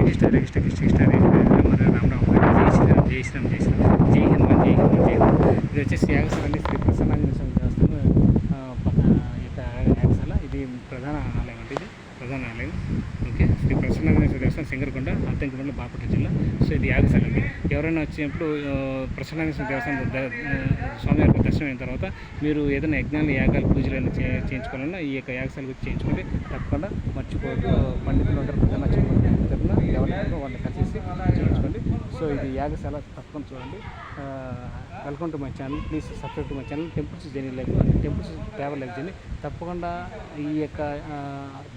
జై శ్రీరామ్ జై శ్రీరామ్ జై హనుమాన్ జై హనుమాన్ జై హనుమాన్. ఇది వచ్చేసి యాగశాలని శ్రీ ప్రసన్నాంజనేయ స్వామి దేవస్థానం యొక్క యాగశాల. ఇది ప్రధాన ఆలయం అంటే ఇది ప్రధాన ఆలయం. ఓకే, శ్రీ ప్రసన్నాంజనేయ స్వామి దేవస్థానం సింగరకొండ, అద్దంకి మండలం, బాపట్ల జిల్లా. సో ఇది యాగశాల అండి. ఎవరైనా వచ్చినప్పుడు ప్రసన్నాంజనేయ స్వామి దేవస్థానం స్వామివారికి దర్శనం అయిన తర్వాత మీరు ఏదైనా యజ్ఞాలు యాగాలు పూజలు అయినా చేయించుకోవాలన్నా ఈ యొక్క యాగశాలకు వచ్చి చేయించుకుంటే తప్పకుండా మర్చిపోవద్దు. పండితులు ఉంటారు, ప్రధాన ఎవరైనా వాళ్ళని కలిసి చేయించుకోండి. సో ఇది యాగశాల, తప్పకుండా చూడండి. Welcome to my channel, please subscribe to my channel. Temples journey life, temples travel life journey. తప్పకుండా ఈ యొక్క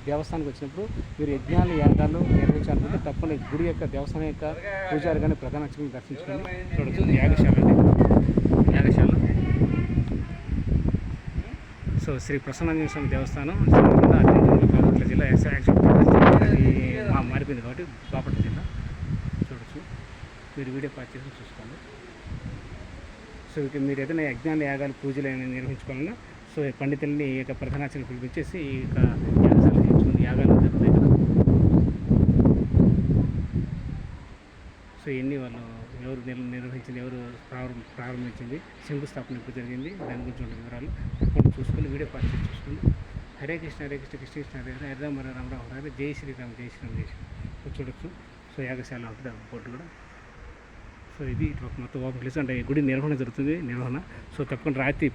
దేవస్థానానికి వచ్చినప్పుడు మీరు యజ్ఞాలు యాగాలు నిర్వహించాలనుకుంటే తప్పకుండా గుడి యొక్క దేవస్థానం యొక్క పూజారి కానీ ప్రధాన అర్చకులను దర్శించుకొని చూడొచ్చు. యాగశాల అండి, యాగశాల. సో శ్రీ ప్రసన్నాంజనేయ స్వామి దేవస్థానం బాపట్ల జిల్లా. మారిపోయింది కాబట్టి బాపట్ల జిల్లా. చూడొచ్చు, మీరు వీడియో పాస్ చేసి చూసుకోండి. సో ఇక మీరు ఏదైనా యజ్ఞాలు యాగాలు పూజలు అయినా నిర్వహించుకోవాలన్నా సో పండితుల్ని ఈ యొక్క ప్రధానార్చకులు పిలిపించేసి ఈ యొక్క యాగశాల చేయించుకుని యాగాలు జరుగుతాయి. సో ఇవన్నీ వాళ్ళు ఎవరు నిర్వహించింది, ఎవరు ప్రారంభించింది, శంకుస్థాపన ఎప్పుడు జరిగింది, దాని గురించి ఉన్న వివరాలు తప్పకుండా చూసుకొని వీడియో పాస్ చేసి చూసుకోండి. హరే కృష్ణ హరే కృష్ణ కృష్ణ కృష్ణ హరే హరే హరే రామ రామ హరే జై శ్రీరామ్ జై శ్రీరామ్ జై శ్రీరామ్. చూడొచ్చు. సో యాగశాల ఉంటుంది బోర్డు కూడా. సో ఇది మొత్తం ఓపెన్ ప్లేస్ అంటే గుడి నిర్వహణ జరుగుతుంది. సో తప్పకుండా రాత్రి